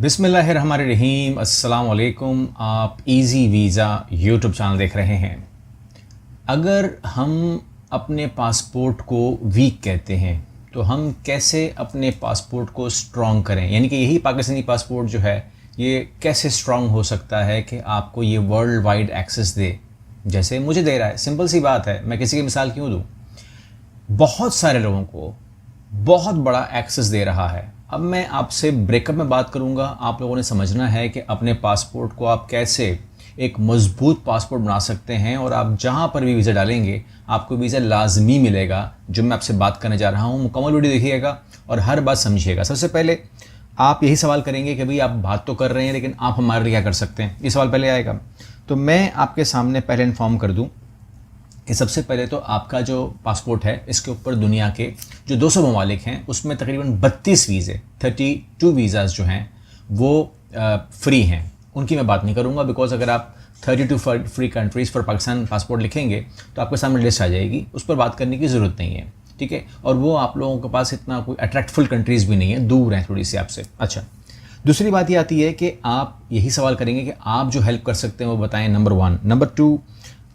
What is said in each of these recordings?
बिस्मिल्लाहिर्रहमानिर्रहीम। अस्सलाम वालेकुम। आप इजी वीज़ा यूट्यूब चैनल देख रहे हैं। अगर हम अपने पासपोर्ट को वीक कहते हैं तो हम कैसे अपने पासपोर्ट को स्ट्रॉन्ग करें, यानी कि यही पाकिस्तानी पासपोर्ट जो है ये कैसे स्ट्रॉन्ग हो सकता है कि आपको ये वर्ल्ड वाइड एक्सेस दे जैसे मुझे दे रहा है। सिंपल सी बात है, मैं किसी की मिसाल क्यों दूँ, बहुत सारे लोगों को बहुत बड़ा एक्सेस दे रहा है। अब मैं आपसे ब्रेकअप में बात करूंगा। आप लोगों ने समझना है कि अपने पासपोर्ट को आप कैसे एक मजबूत पासपोर्ट बना सकते हैं और आप जहां पर भी वीज़ा डालेंगे आपको वीज़ा लाजमी मिलेगा। जो मैं आपसे बात करने जा रहा हूं, मुकम्मल वीडियो देखिएगा और हर बात समझिएगा। सबसे पहले आप यही सवाल करेंगे कि भाई आप बात तो कर रहे हैं लेकिन आप हमारे लिए क्या कर सकते हैं, ये सवाल पहले आएगा। तो मैं आपके सामने पहले इन्फॉर्म कर दूँ कि सबसे पहले तो आपका जो पासपोर्ट है इसके ऊपर दुनिया के जो 200 ममालिक हैं उसमें तकरीबन 32 वीज़े 32 वीज़ाज़ जो हैं वो फ्री हैं। उनकी मैं बात नहीं करूँगा बिकॉज अगर आप 32 free countries for Pakistan passport लिखेंगे तो आपके सामने लिस्ट आ जाएगी, उस पर बात करने की ज़रूरत नहीं है, ठीक है। और वो आप लोगों के पास इतना कोई अट्रैक्टफुल कंट्रीज़ भी नहीं है, दूर हैं थोड़ी सी आपसे। अच्छा, दूसरी बात ये आती है कि आप यही सवाल करेंगे कि आप जो हेल्प कर सकते हैं वो बताएं, नंबर 1। नंबर 2,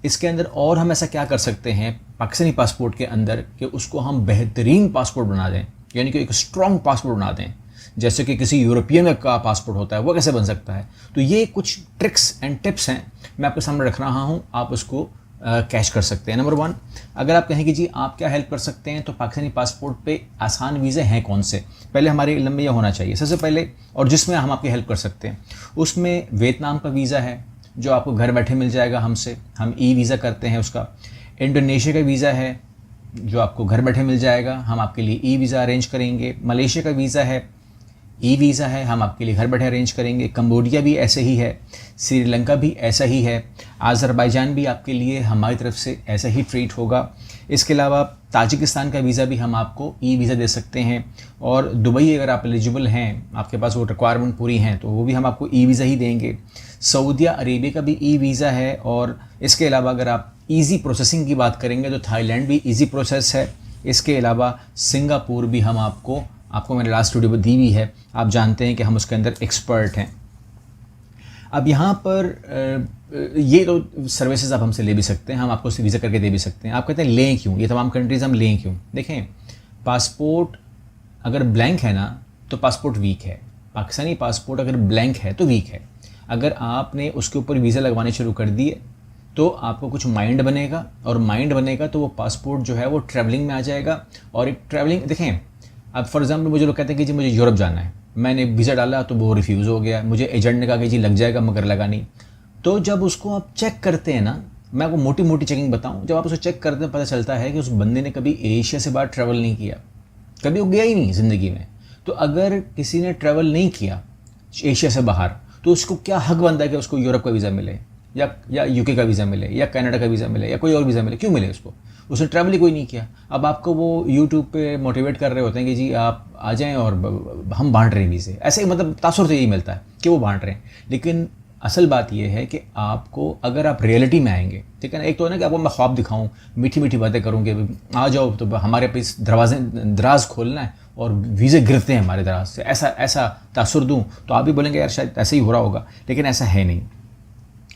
इसके अंदर और हम ऐसा क्या कर सकते हैं पाकिस्तानी पासपोर्ट के अंदर कि उसको हम बेहतरीन पासपोर्ट बना दें, यानी कि एक स्ट्रॉन्ग पासपोर्ट बना दें, जैसे कि किसी यूरोपियन का पासपोर्ट होता है वो कैसे बन सकता है। तो ये कुछ ट्रिक्स एंड टिप्स हैं मैं आपके सामने रख रहा हूँ, आप उसको कैच कर सकते हैं। नंबर 1, अगर आप कहें कि जी आप क्या हेल्प कर सकते हैं तो पाकिस्तानी पासपोर्ट पे आसान वीज़े हैं कौन से, पहले हमारे इल्म में यह होना चाहिए सबसे पहले, और जिसमें हम आपकी हेल्प कर सकते हैं उसमें वियतनाम का वीज़ा है जो आपको घर बैठे मिल जाएगा हमसे, हम ई वीज़ा करते हैं उसका। इंडोनेशिया का वीज़ा है जो आपको घर बैठे मिल जाएगा, हम आपके लिए ई वीज़ा अरेंज करेंगे। मलेशिया का वीज़ा है, ई वीज़ा है, हम आपके लिए घर बैठे अरेंज करेंगे। कंबोडिया भी ऐसे ही है, श्रीलंका भी ऐसा ही है, अज़रबैजान भी आपके लिए हमारी तरफ से ऐसा ही ट्रीट होगा। इसके अलावा ताजिकिस्तान का वीज़ा भी हम आपको ई वीज़ा दे सकते हैं, और दुबई अगर आप एलिजिबल हैं, आपके पास वो रिक्वायरमेंट पूरी हैं तो वो भी हम आपको ई वीज़ा ही देंगे। सऊदी अरेबिया का भी ई वीज़ा है, और इसके अलावा अगर आप ईज़ी प्रोसेसिंग की बात करेंगे तो थाईलैंड भी ईज़ी प्रोसेस है। इसके अलावा सिंगापुर भी हम आपको मैंने लास्ट वीडियो में दी हुई है, आप जानते हैं कि हम उसके अंदर एक्सपर्ट हैं। अब यहाँ पर ये तो सर्विसेज आप हमसे ले भी सकते हैं, हम आपको उससे वीज़ा करके दे भी सकते हैं। आप कहते हैं लें क्यों, ये तमाम कंट्रीज़ हम लें क्यों। देखें, पासपोर्ट अगर ब्लैंक है ना तो पासपोर्ट वीक है, पाकिस्तानी पासपोर्ट अगर ब्लैंक है तो वीक है। अगर आपने उसके ऊपर वीज़ा लगवाने शुरू कर दिए तो आपको कुछ माइंड बनेगा, और माइंड बनेगा तो वो पासपोर्ट जो है वो ट्रैवलिंग में आ जाएगा। और एक ट्रैवलिंग देखें, अब फॉर एग्जांपल मुझे लोग कहते हैं कि जी मुझे यूरोप जाना है, मैंने वीज़ा डाला तो वो रिफ्यूज़ हो गया, मुझे एजेंट ने कहा कि जी लग जाएगा मगर लगा नहीं। तो जब उसको आप चेक करते हैं ना, मैं आपको मोटी मोटी चेकिंग बताऊं, जब आप उसको चेक करते हैं पता चलता है कि उस बंदे ने कभी एशिया से बाहर ट्रैवल नहीं किया, कभी वो गया ही नहीं ज़िंदगी में। तो अगर किसी ने ट्रैवल नहीं किया एशिया से बाहर तो उसको क्या हक बनता है कि उसको यूरोप का वीज़ा मिले या यूके का वीज़ा मिले या कनाडा का वीज़ा मिले या कोई और वीज़ा मिले, क्यों मिले उसको, उसने ट्रैवल ही कोई नहीं किया। अब आपको वो यूट्यूब पे मोटिवेट कर रहे होते हैं कि जी आप आ जाएं और हम बांट रहे हैं वीज़े, ऐसे ही मतलब तासुर तो यही मिलता है कि वो बांट रहे हैं। लेकिन असल बात यह है कि आपको अगर आप रियलिटी में आएंगे, ठीक है ना, एक तो है ना कि आपको मैं ख्वाब दिखाऊं, मीठी मीठी बातें करूं कि आ जाओ तो हमारे पे इस दराज खोलना है और वीज़े गिरते हैं हमारे दराज से, ऐसा तासुर दूं तो आप भी बोलेंगे यार शायद ऐसे ही हो रहा होगा, लेकिन ऐसा है नहीं।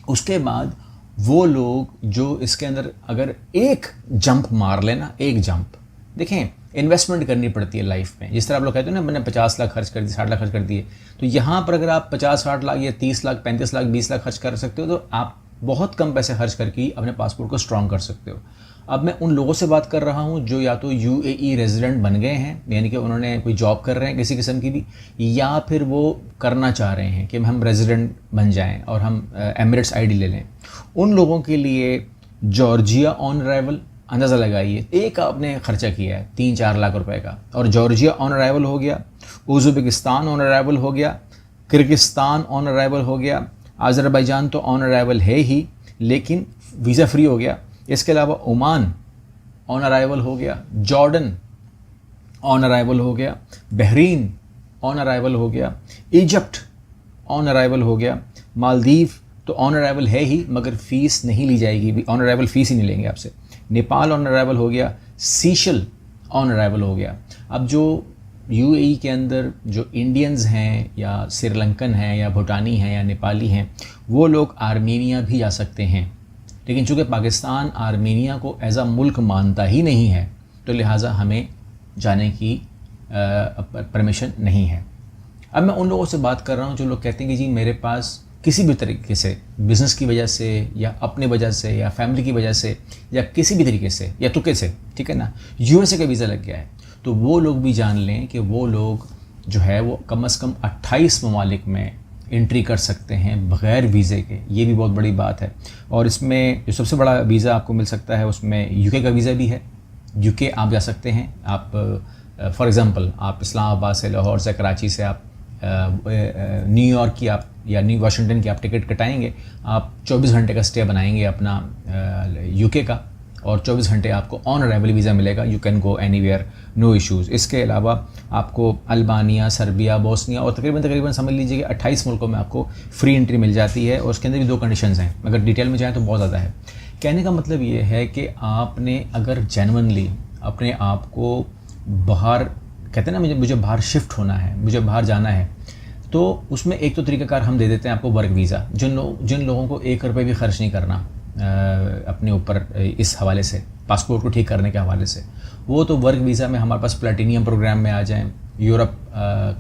उसके बाद वो लोग जो इसके अंदर अगर एक जंप मार लेना, एक जंप, देखें इन्वेस्टमेंट करनी पड़ती है लाइफ में। जिस तरह आप लोग कहते हैं ना मैंने 50 लाख खर्च कर दिए, 60 लाख खर्च कर दिए, तो यहाँ पर अगर आप 50-60 लाख या 30 लाख 35 लाख 20 लाख खर्च कर सकते हो तो आप बहुत कम पैसे खर्च करके अपने पासपोर्ट को स्ट्रॉन्ग कर सकते हो। अब मैं उन लोगों से बात कर रहा हूँ जो या तो यूएई रेजिडेंट बन गए हैं, यानी कि उन्होंने कोई जॉब कर रहे हैं किसी किस्म की भी, या फिर वो करना चाह रहे हैं कि हम रेजिडेंट बन जाएं और हम एमिरेट्स आईडी ले लें। उन लोगों के लिए जॉर्जिया ऑन अराइवल, अंदाज़ा लगाइए, एक आपने खर्चा किया है 3-4 लाख रुपए का, और जॉर्जिया ऑन अराइवल हो गया, उज़्बेकिस्तान ऑन अराइवल हो गया, किर्गिस्तान ऑन अराइवल हो गया, अज़रबैजान तो ऑन अराइवल है ही लेकिन वीज़ा फ्री हो गया। इसके अलावा ओमान ऑन अराइवल हो गया, जॉर्डन ऑन अराइवल हो गया, बहरीन ऑन अराइवल हो गया, इजिप्ट ऑन अराइवल हो गया, मालदीव तो ऑन अराइवल है ही मगर फ़ीस नहीं ली जाएगी, ऑन अराइवल फ़ीस ही नहीं लेंगे आपसे, नेपाल ऑन अराइवल हो गया, सीशल ऑन अराइवल हो गया। अब जो यूएई के अंदर जो इंडियंस हैं या श्रीलंकन हैं या भूटानी हैं या नेपाली हैं, वो लोग आर्मीनिया भी जा सकते हैं। लेकिन चूँकि पाकिस्तान आर्मीनिया को एज अ मुल्क मानता ही नहीं है, तो लिहाजा हमें जाने की परमिशन नहीं है। अब मैं उन लोगों से बात कर रहा हूँ जो लोग कहते हैं कि जी मेरे पास किसी भी तरीके से, बिज़नेस की वजह से या अपने वजह से या फैमिली की वजह से या किसी भी तरीके से या तुक्के से, ठीक है ना, यूएसए का वीज़ा लग गया है, तो वो लोग भी जान लें कि वो लोग जो है वो कम से कम 28 ममालिक में एंट्री कर सकते हैं बग़ैर वीज़े के। ये भी बहुत बड़ी बात है। और इसमें जो सबसे बड़ा वीज़ा आपको मिल सकता है उसमें यूके का वीज़ा भी है। यूके आप जा सकते हैं। आप फॉर एग्ज़ाम्पल आप इस्लामाबाद से, लाहौर से, कराची से आप न्यूयॉर्क की आप या न्यू वाशिंगटन की आप टिकट कटाएंगे, आप 24 घंटे का स्टे बनाएंगे अपना यूके का, और 24 घंटे आपको ऑन अराइवल वीज़ा मिलेगा। You can go anywhere, no issues. इसके अलावा आपको अल्बानिया, सर्बिया, बोस्निया और तकरीबन समझ लीजिए कि 28 मुल्कों में आपको फ्री एंट्री मिल जाती है। और उसके अंदर भी 2 कंडीशंस हैं, अगर डिटेल में जाएँ तो बहुत ज़्यादा है। कहने का मतलब ये है कि आपने अगर जेन्युइनली अपने आप को बाहर, कहते हैं ना मुझे बाहर शिफ्ट होना है, मुझे बाहर जाना है, तो उसमें एक तो तरीक़ाकार हम दे देते हैं आपको वर्क वीज़ा। जिन लोगों को 1 रुपये भी ख़र्च नहीं करना अपने ऊपर इस हवाले से, पासपोर्ट को ठीक करने के हवाले से, वो तो वर्क वीज़ा में हमारे पास प्लेटिनियम प्रोग्राम में आ जाएं, यूरोप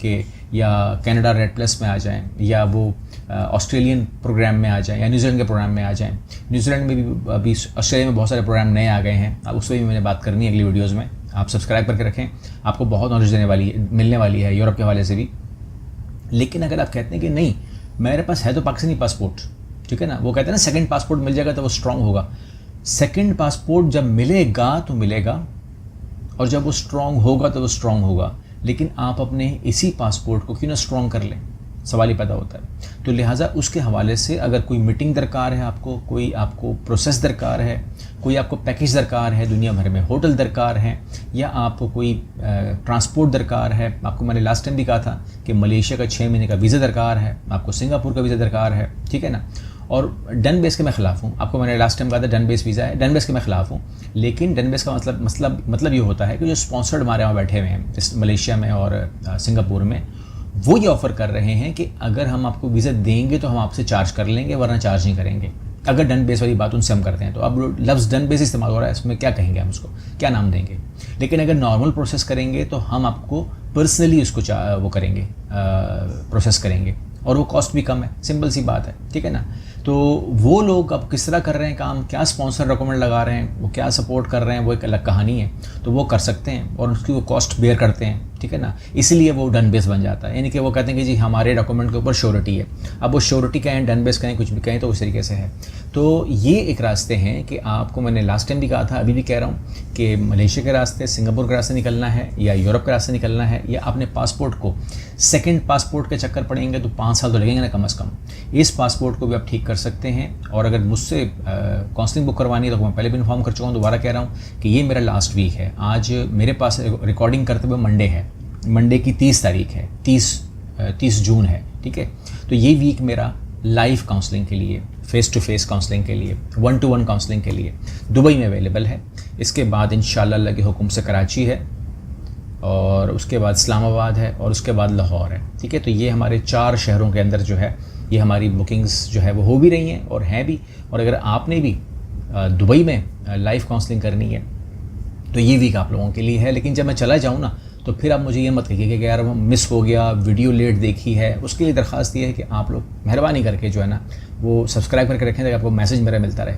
के या कनाडा रेड प्लस में आ जाएं, या वो ऑस्ट्रेलियन प्रोग्राम में आ जाएं, या न्यूजीलैंड के प्रोग्राम में आ जाएं। न्यूजीलैंड में भी अभी, ऑस्ट्रेलिया में बहुत सारे प्रोग्राम नए आ गए हैं, अब उस पर भी मैंने बात करनी है अगली वीडियोज़ में। आप सब्सक्राइब करके रखें, आपको बहुत नॉलेज मिलने वाली है यूरोप के हवाले से भी। लेकिन अगर आप कहते हैं कि नहीं मेरे पास है तो पाकिस्तानी पासपोर्ट, ठीक है ना, वो कहते हैं ना सेकंड पासपोर्ट मिल जाएगा तो वो स्ट्रांग होगा। सेकंड पासपोर्ट जब मिलेगा तो मिलेगा, और जब वो स्ट्रांग होगा तो वो स्ट्रांग होगा। लेकिन आप अपने इसी पासपोर्ट को क्यों ना स्ट्रांग कर लें, सवाल ही पैदा होता है। तो लिहाजा उसके हवाले से अगर कोई मीटिंग दरकार है आपको, कोई आपको प्रोसेस दरकार है, कोई आपको पैकेज दरकार है, दुनिया भर में होटल दरकार है, या आपको कोई ट्रांसपोर्ट दरकार है। आपको मैंने लास्ट टाइम भी कहा था कि मलेशिया का 6 महीने का वीज़ा दरकार है, आपको सिंगापुर का वीज़ा दरकार है, ठीक है ना। और डन बेस के मैं ख़िलाफ़ हूँ। आपको मैंने लास्ट टाइम कहा था डन बेस वीज़ा है, डन बेस के मैं ख़िलाफ़ हूँ। लेकिन डन बेस का मतलब ये होता है कि जो स्पॉन्सर्ड हमारे वहाँ बैठे हुए हैं इस मलेशिया में और सिंगापुर में, वो ये ऑफ़र कर रहे हैं कि अगर हम आपको वीज़ा देंगे तो हम आपसे चार्ज कर लेंगे, वरना चार्ज नहीं करेंगे। अगर डन बेस वाली बात उनसे हम करते हैं तो अब लफ्ज़ डन बेस इस्तेमाल हो रहा है, इसमें क्या कहेंगे हम उसको, क्या नाम देंगे। लेकिन अगर नॉर्मल प्रोसेस करेंगे तो हम आपको पर्सनली उसको वो करेंगे, प्रोसेस करेंगे, और वो कॉस्ट भी कम है। सिंपल सी बात है, ठीक है ना। तो वो लोग अब किस तरह कर रहे हैं काम, क्या स्पॉन्सर डॉक्यूमेंट लगा रहे हैं, वो क्या सपोर्ट कर रहे हैं, वो एक अलग कहानी है। तो वो कर सकते हैं और उसकी वो कॉस्ट बेयर करते हैं, ठीक है ना। इसीलिए वो डन बेस बन जाता है, यानी कि वो कहते हैं कि जी हमारे डॉक्यूमेंट के ऊपर श्योरिटी है। अब वो श्योरिटी कहें, डन बेस कहें, कुछ भी कहें, तो उस तरीके से है। तो ये एक रास्ते हैं कि आपको मैंने लास्ट टाइम भी कहा था, अभी भी कह रहा हूँ कि मलेशिया के रास्ते, सिंगापुर के रास्ते निकलना है या यूरोप के रास्ते निकलना है, या अपने पासपोर्ट को सेकंड पासपोर्ट के चक्कर पड़ेंगे तो 5 साल तो लगेंगे ना कम से कम। इस पासपोर्ट को भी आप ठीक कर सकते हैं। और अगर मुझसे काउंसलिंग बुक करवानी है तो मैं पहले भी इन्फॉर्म कर चुका हूँ, दोबारा कह रहा हूँ कि ये मेरा लास्ट वीक है। आज मेरे पास रिकॉर्डिंग करते हुए मंडे है, मंडे की 30 तारीख है, 30 जून है, ठीक है। तो ये वीक मेरा लाइव काउंसलिंग के लिए, फेस टू फेस काउंसलिंग के लिए, 1-to-1 काउंसलिंग के लिए दुबई में अवेलेबल है। इसके बाद इंशाल्लाह अल्लाह के हुक्म से कराची है, और उसके बाद इस्लामाबाद है, और उसके बाद लाहौर है, ठीक है। तो ये हमारे 4 शहरों के अंदर जो है ये हमारी बुकिंग्स जो है वो हो भी रही हैं और हैं भी। और अगर आपने भी दुबई में लाइव काउंसलिंग करनी है तो ये वीक आप लोगों के लिए है। लेकिन जब मैं चला जाऊँ ना तो फिर आप मुझे ये मत कहिए कि यार वो मिस हो गया, वीडियो लेट देखी है। उसके लिए दरख्वास्त ये है कि आप लोग मेहरबानी करके जो है ना वो सब्सक्राइब करके रखें ताकि आपको मैसेज मेरा मिलता रहे,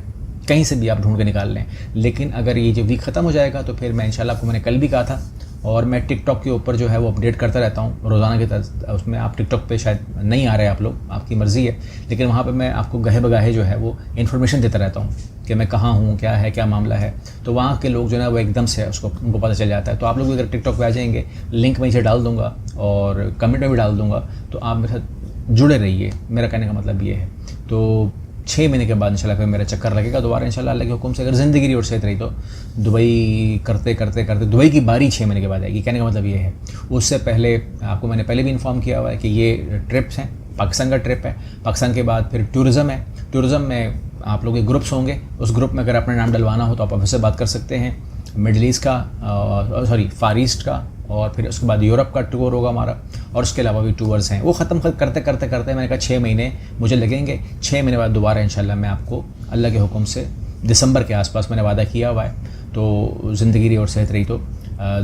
कहीं से भी आप ढूंढ के निकाल लें। लेकिन अगर ये जो वीक ख़त्म हो जाएगा तो फिर मैं इंशाल्लाह, आपको मैंने कल भी कहा था, और मैं टिकटॉक के ऊपर जो है वो अपडेट करता रहता हूँ रोज़ाना के तरह। उसमें आप टिकटॉक पे शायद नहीं आ रहे आप लोग, आपकी मर्ज़ी है, लेकिन वहाँ पे मैं आपको गहे बगाहे जो है वो इन्फॉर्मेशन देता रहता हूँ कि मैं कहाँ हूँ, क्या है, क्या मामला है। तो वहाँ के लोग जो है वो एकदम से उनको पता चल जाता है। तो आप लोग अगर टिकटॉक पे आ जाएंगे, लिंक मैं इसे डाल दूँगा और कमेंट में भी डाल दूँगा, तो आप मेरे साथ जुड़े रहिए। मेरा कहने का मतलब ये है। तो 6 महीने के बाद इंशाल्लाह फिर मेरा चक्कर लगेगा दोबारा इंशाल्लाह अल्लाह के हुक्म से। अगर ज़िंदगी रही और सही रही तो दुबई करते करते करते दुबई की बारी 6 महीने के बाद आएगी। कहने का मतलब ये है। उससे पहले आपको मैंने पहले भी इन्फॉर्म किया हुआ है कि ये ट्रिप्स हैं, पाकिस्तान का ट्रिप है। पाकिस्तान के बाद फिर टूरिज़म है। टूरिज़म में आप लोग के ग्रुप्स होंगे, उस ग्रुप में अगर अपना नाम डलवाना हो तो आप ऑफिस से बात कर सकते हैं। मिडल ईस्ट का, फार ईस्ट का और फिर उसके बाद यूरोप का टूर होगा हमारा, और उसके अलावा भी टूर्स हैं। वो ख़त्म करते करते करते मैंने कहा 6 महीने मुझे लगेंगे। 6 महीने बाद दोबारा इंशाल्लाह मैं आपको अल्लाह के हुक्म से दिसंबर के आसपास मैंने वादा किया हुआ है, तो ज़िंदगी रही और सेहत रही तो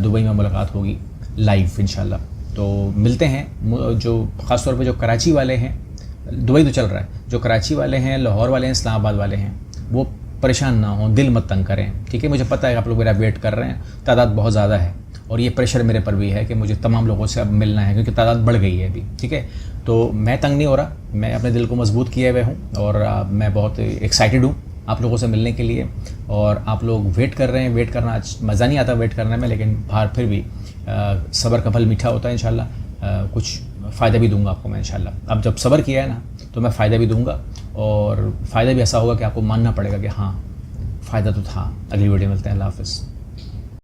दुबई में मुलाकात होगी लाइव इंशाल्लाह। तो मिलते हैं। जो ख़ास तौर पे जो कराची वाले हैं, दुबई तो चल रहा है, जो कराची वाले हैं, लाहौर वाले हैं, इस्लामाबाद वाले हैं, वो परेशान ना हों, दिल मत तंग करें, ठीक है। मुझे पता है आप लोग मेरा वेट कर रहे हैं, तादाद बहुत ज़्यादा है और ये प्रेशर मेरे पर भी है कि मुझे तमाम लोगों से अब मिलना है क्योंकि तादाद बढ़ गई है अभी, ठीक है। तो मैं तंग नहीं हो रहा, मैं अपने दिल को मजबूत किए हुए हूँ और मैं बहुत एक्साइटेड हूँ आप लोगों से मिलने के लिए। और आप लोग वेट कर रहे हैं, वेट करना मज़ा नहीं आता वेट करने में, लेकिन बाहर फिर भी सब्र का फल मीठा होता है इंशाल्लाह। कुछ फ़ायदा भी दूंगा आपको मैं इंशाल्लाह। अब जब सब्र किया है ना तो मैं फ़ायदा भी दूंगा, और फ़ायदा भी ऐसा होगा कि आपको मानना पड़ेगा कि हाँ फ़ायदा तो था। अगली वीडियो मिलते हैं, अल्लाह हाफ़िज़।